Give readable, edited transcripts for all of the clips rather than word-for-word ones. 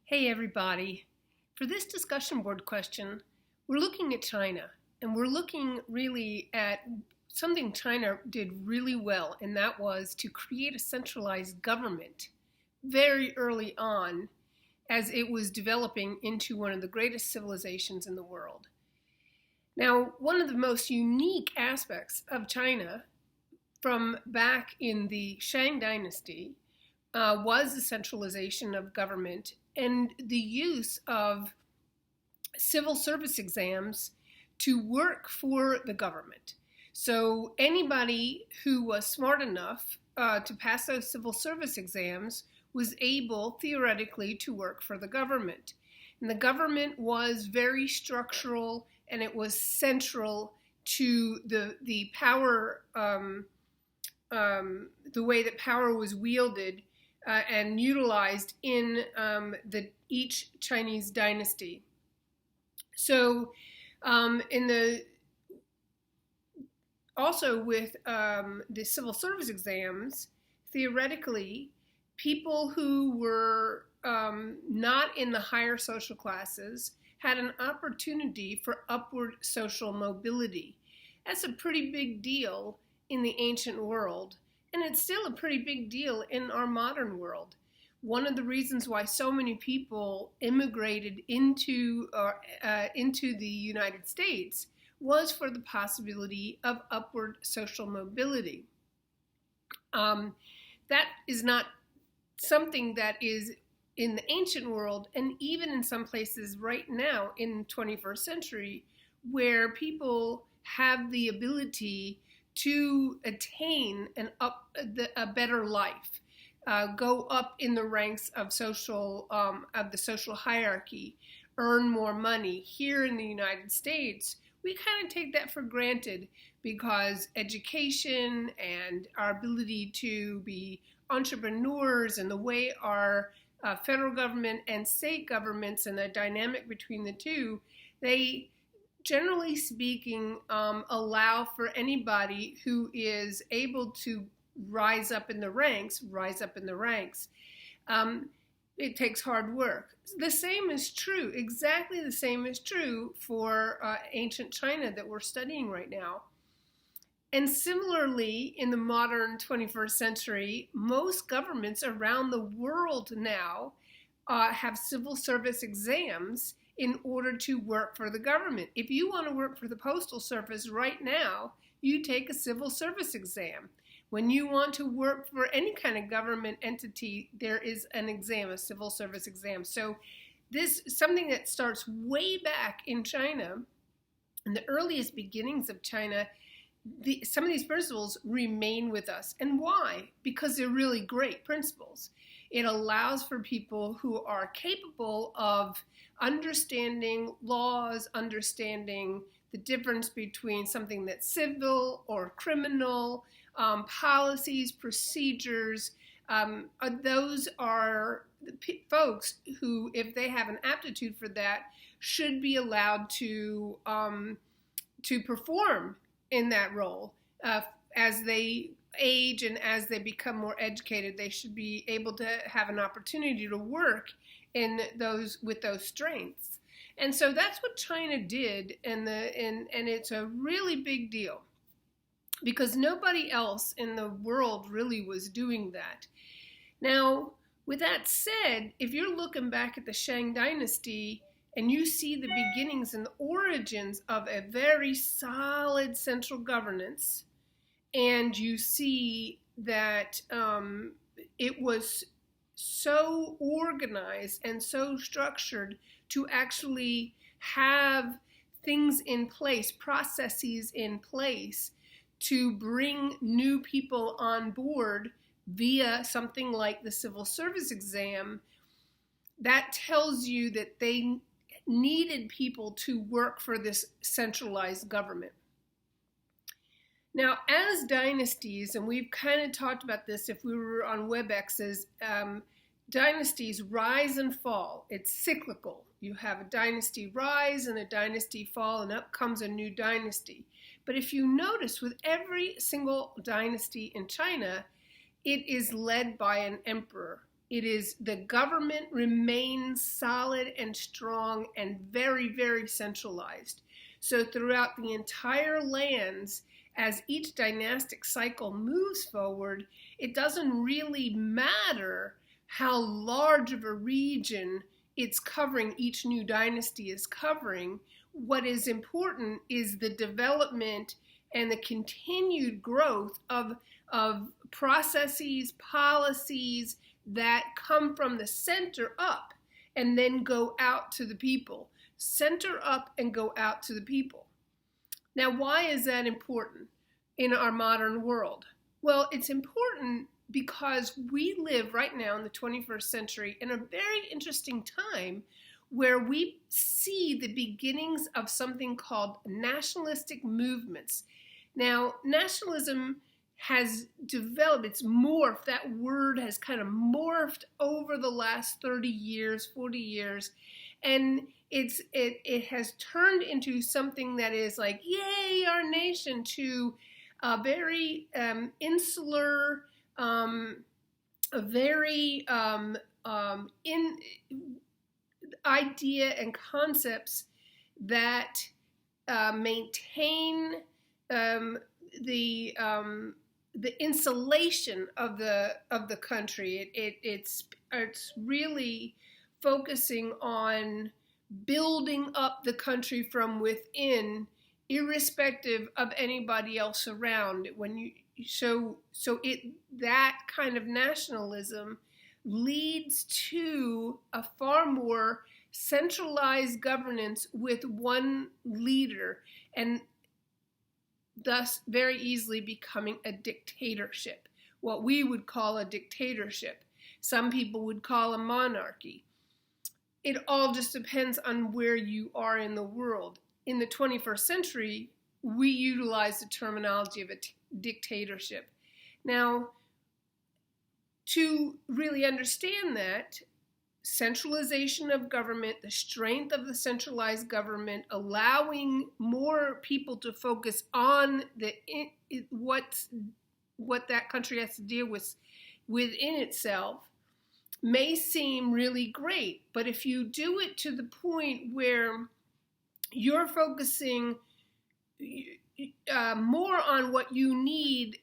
Hey everybody. For this discussion board question, we're looking at China, and we're looking really at something China did really well, and that was to create a centralized government very early on as it was developing into one of the greatest civilizations in the world. Now, one of the most unique aspects of China from back in the Shang Dynasty was the centralization of government and the use of civil service exams to work for the government. So anybody who was smart enough to pass those civil service exams was able, theoretically, to work for the government. And the government was very structural, and it was central to the power, the way that power was wielded and utilized in each Chinese dynasty. So, also with the civil service exams, theoretically, people who were not in the higher social classes had an opportunity for upward social mobility. That's a pretty big deal in the ancient world. And it's still a pretty big deal in our modern world. One of the reasons why so many people immigrated into the United States was for the possibility of upward social mobility. That is not something that is in the ancient world, and even in some places right now in the 21st century, where people have the ability to attain a better life, go up in the ranks of the social hierarchy, earn more money. Here in the United States, we kind of take that for granted because education and our ability to be entrepreneurs and the way our federal government and state governments and the dynamic between the two, they generally speaking, allow for anybody who is able to rise up in the ranks. It takes hard work. The same is true, exactly the same is true for ancient China that we're studying right now. And similarly, in the modern 21st century, most governments around the world now have civil service exams in order to work for the government. If you want to work for the Postal Service right now, you take a civil service exam. When you want to work for any kind of government entity, there is an exam, a civil service exam. So this is something that starts way back in China, in the earliest beginnings of China. Some of these principles remain with us. And why? Because they're really great principles. It allows for people who are capable of understanding laws, understanding the difference between something that's civil or criminal, policies, procedures. Those are the folks who, if they have an aptitude for that, should be allowed to perform in that role. As they age and as they become more educated, they should be able to have an opportunity to work with those strengths. And so that's what China did, and it's a really big deal because nobody else in the world really was doing that. Now, with that said, if you're looking back at the Shang Dynasty and you see the beginnings and the origins of a very solid central governance, and you see that it was so organized and so structured to actually have things in place, processes in place to bring new people on board via something like the civil service exam, that tells you that they needed people to work for this centralized government. Now, as dynasties, and we've kind of talked about this if we were on WebEx's, dynasties rise and fall. It's cyclical. You have a dynasty rise and a dynasty fall, and up comes a new dynasty. But if you notice, with every single dynasty in China, it is led by an emperor. It is the government remains solid and strong and very, very centralized. So throughout the entire lands, as each dynastic cycle moves forward, it doesn't really matter how large of a region it's covering, each new dynasty is covering. What is important is the development and the continued growth of processes, policies that come from the center up and then go out to the people. Center up and go out to the people. Now, why is that important in our modern world? Well, it's important because we live right now in the 21st century in a very interesting time where we see the beginnings of something called nationalistic movements. Now, nationalism has developed, it's morphed, that word has kind of morphed over the last 30 years, 40 years, and it has turned into something that is like, yay, our nation, to a very insular, a very in idea and concepts that maintain the insulation of the country. It's really focusing on building up the country from within, irrespective of anybody else around. That kind of nationalism leads to a far more centralized governance with one leader, and thus very easily becoming a dictatorship, what we would call a dictatorship. Some people would call a monarchy. It all just depends on where you are in the world. In the 21st century, we utilize the terminology of a dictatorship. Now, to really understand that, centralization of government, the strength of the centralized government, allowing more people to focus on what that country has to deal with within itself, may seem really great. But if you do it to the point where you're focusing more on what you need,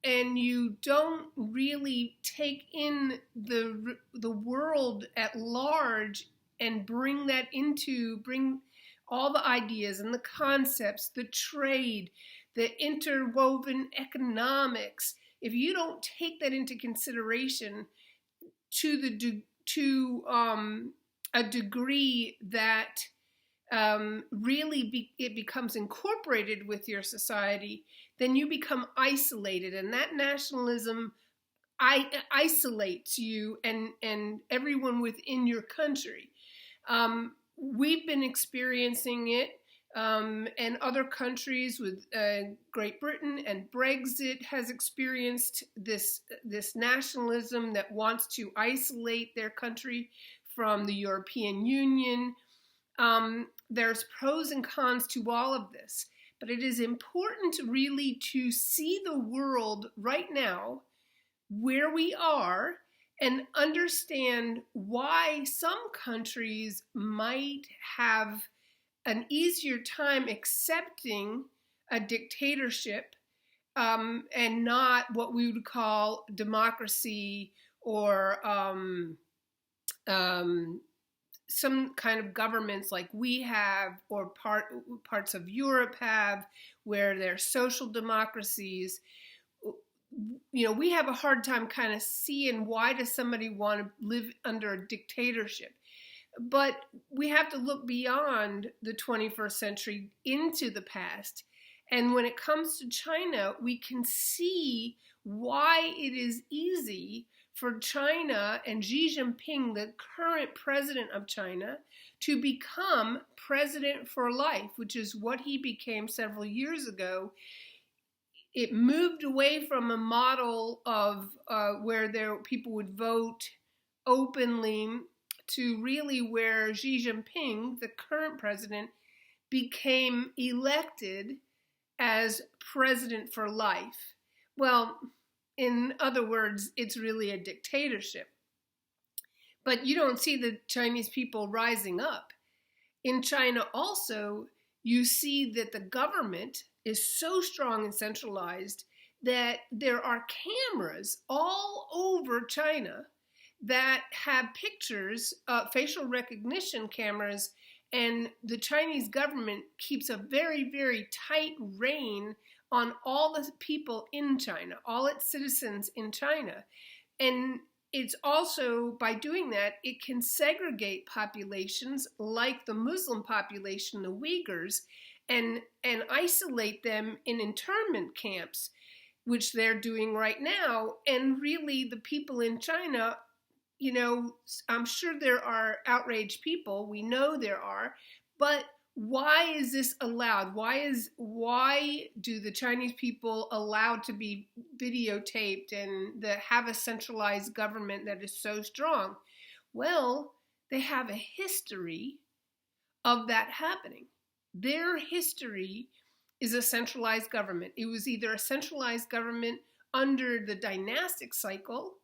and you don't really take in the world at large and bring all the ideas and the concepts, the trade, the interwoven economics, if you don't take that into consideration to a degree that it becomes incorporated with your society, then you become isolated, and that nationalism isolates you and everyone within your country. We've been experiencing it, and other countries with Great Britain and Brexit has experienced this nationalism that wants to isolate their country from the European Union. There's pros and cons to all of this, but it is important really to see the world right now where we are and understand why some countries might have an easier time accepting a dictatorship and not what we would call democracy or some kind of governments like we have, or parts of Europe have, where they're social democracies. We have a hard time kind of seeing why does somebody want to live under a dictatorship. But we have to look beyond the 21st century into the past. And when it comes to China, we can see why it is easy for China and Xi Jinping, the current president of China, to become president for life, which is what he became several years ago. It moved away from a model of where people would vote openly to really where Xi Jinping, the current president, became elected as president for life. Well, in other words, it's really a dictatorship. But you don't see the Chinese people rising up. In China also, you see that the government is so strong and centralized that there are cameras all over China that have pictures, facial recognition cameras, and the Chinese government keeps a very, very tight rein on all the people in China, all its citizens in China. And it's also, by doing that, it can segregate populations like the Muslim population, the Uyghurs, and isolate them in internment camps, which they're doing right now. And really, the people in China, I'm sure there are outraged people. We know there are, but why is this allowed? Why do the Chinese people allowed to be videotaped and have a centralized government that is so strong? Well, they have a history of that happening. Their history is a centralized government. It was either a centralized government under the dynastic cycle,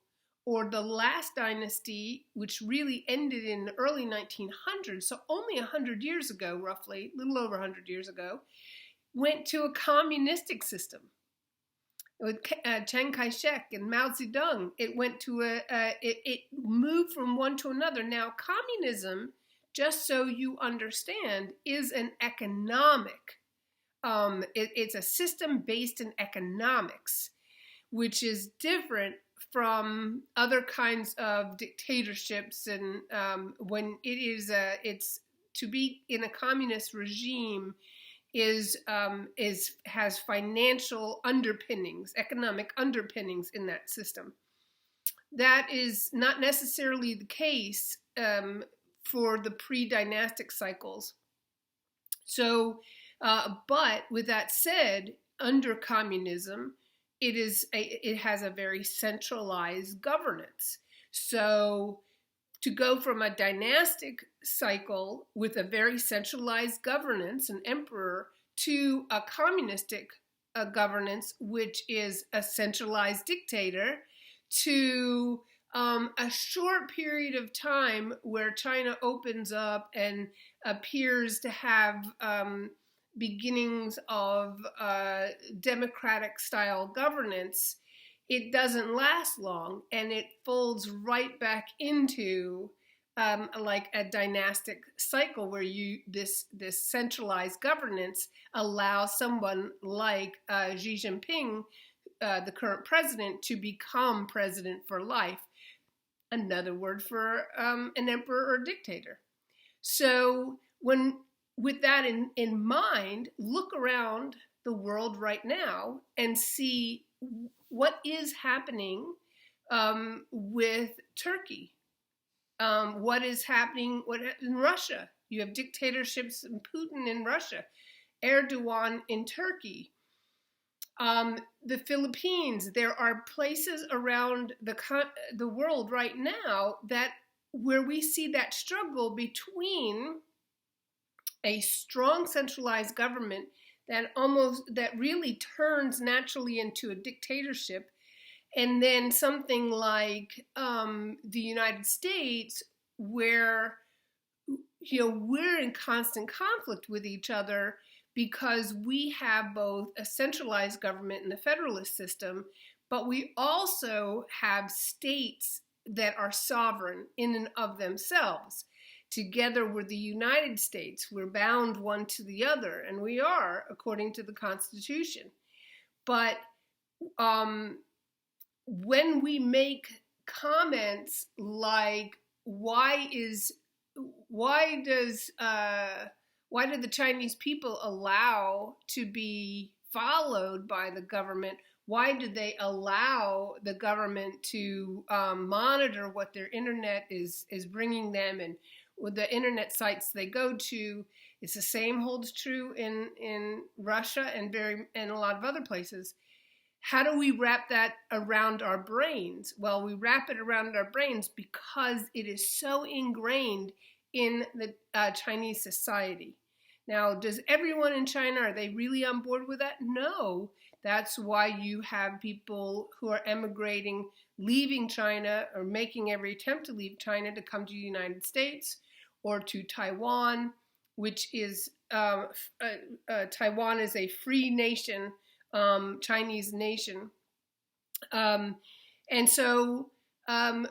or the last dynasty, which really ended in the early 1900s, so only 100 years ago, roughly, a little over 100 years ago, went to a communistic system. With Chiang Kai-shek and Mao Zedong, it went to it moved from one to another. Now, communism, just so you understand, is an economic, it's a system based in economics, which is different from other kinds of dictatorships. And when it's to be in a communist regime has financial underpinnings, economic underpinnings in that system. That is not necessarily the case for the pre-dynastic cycles. So, but with that said, under communism, it has a very centralized governance. So to go from a dynastic cycle with a very centralized governance, an emperor, to a communistic governance, which is a centralized dictator, to a short period of time where China opens up and appears to have beginnings of democratic style governance, it doesn't last long, and it folds right back into like a dynastic cycle where this centralized governance allows someone like Xi Jinping, the current president, to become president for life. Another word for an emperor or dictator. So with that in mind, look around the world right now and see what is happening with Turkey. What is happening in Russia? You have dictatorships and Putin in Russia, Erdogan in Turkey. The Philippines. There are places around the world right now where we see that struggle between a strong centralized government that really turns naturally into a dictatorship, and then something like the United States, where we're in constant conflict with each other because we have both a centralized government and the federalist system, but we also have states that are sovereign in and of themselves. Together with the United States, we're bound one to the other, and we are, according to the Constitution. But when we make comments like, why do the Chinese people allow to be followed by the government? Why do they allow the government to monitor what their internet is bringing them, and with the internet sites they go to? It's the same holds true in Russia and a lot of other places. How do we wrap that around our brains? Well, we wrap it around our brains because it is so ingrained in the Chinese society. Now, does everyone in China, are they really on board with that? No. That's why you have people who are emigrating, leaving China, or making every attempt to leave China to come to the United States or to Taiwan, which is, Taiwan is a free nation, Chinese nation. And so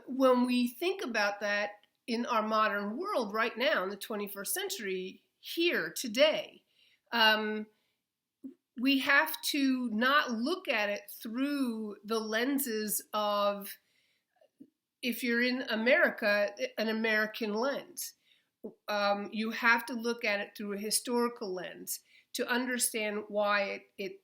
when we think about that in our modern world right now, in the 21st century, here, today, we have to not look at it through the lenses of, if you're in America, an American lens. You have to look at it through a historical lens to understand why it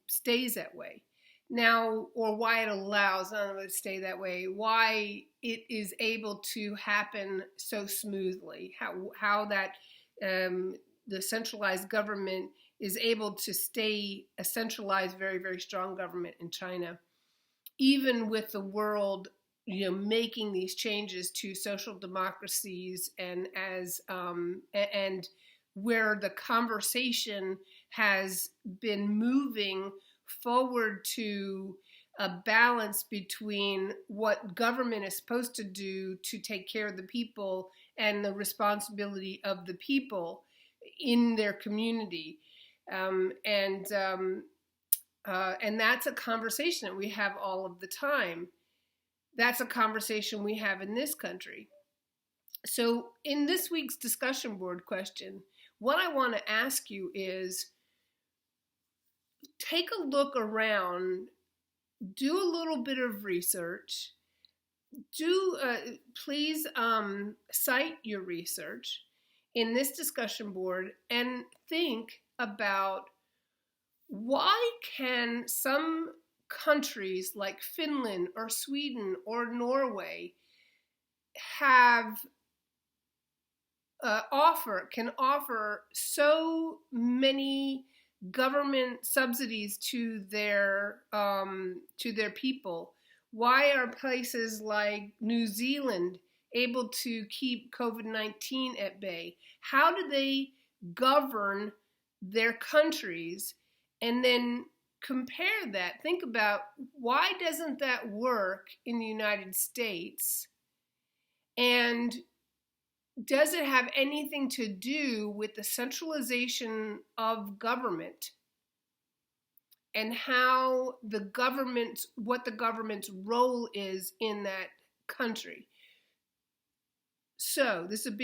stays that way. Now, or why it allows none of it to stay that way, why it is able to happen so smoothly, how that the centralized government is able to stay a centralized, very, very strong government in China, even with the world, making these changes to social democracies, and where the conversation has been moving forward to a balance between what government is supposed to do to take care of the people and the responsibility of the people in their community. And that's a conversation that we have all of the time. That's a conversation we have in this country. So in this week's discussion board question, what I want to ask you is, take a look around, do a little bit of research, please cite your research in this discussion board, and think about, why can some countries like Finland or Sweden or Norway can offer so many government subsidies to their people? Why are places like New Zealand able to keep COVID-19 at bay? How do they govern their countries? And then compare that. Think about, why doesn't that work in the United States? And does it have anything to do with the centralization of government, and what the government's role is in that country? So this is a big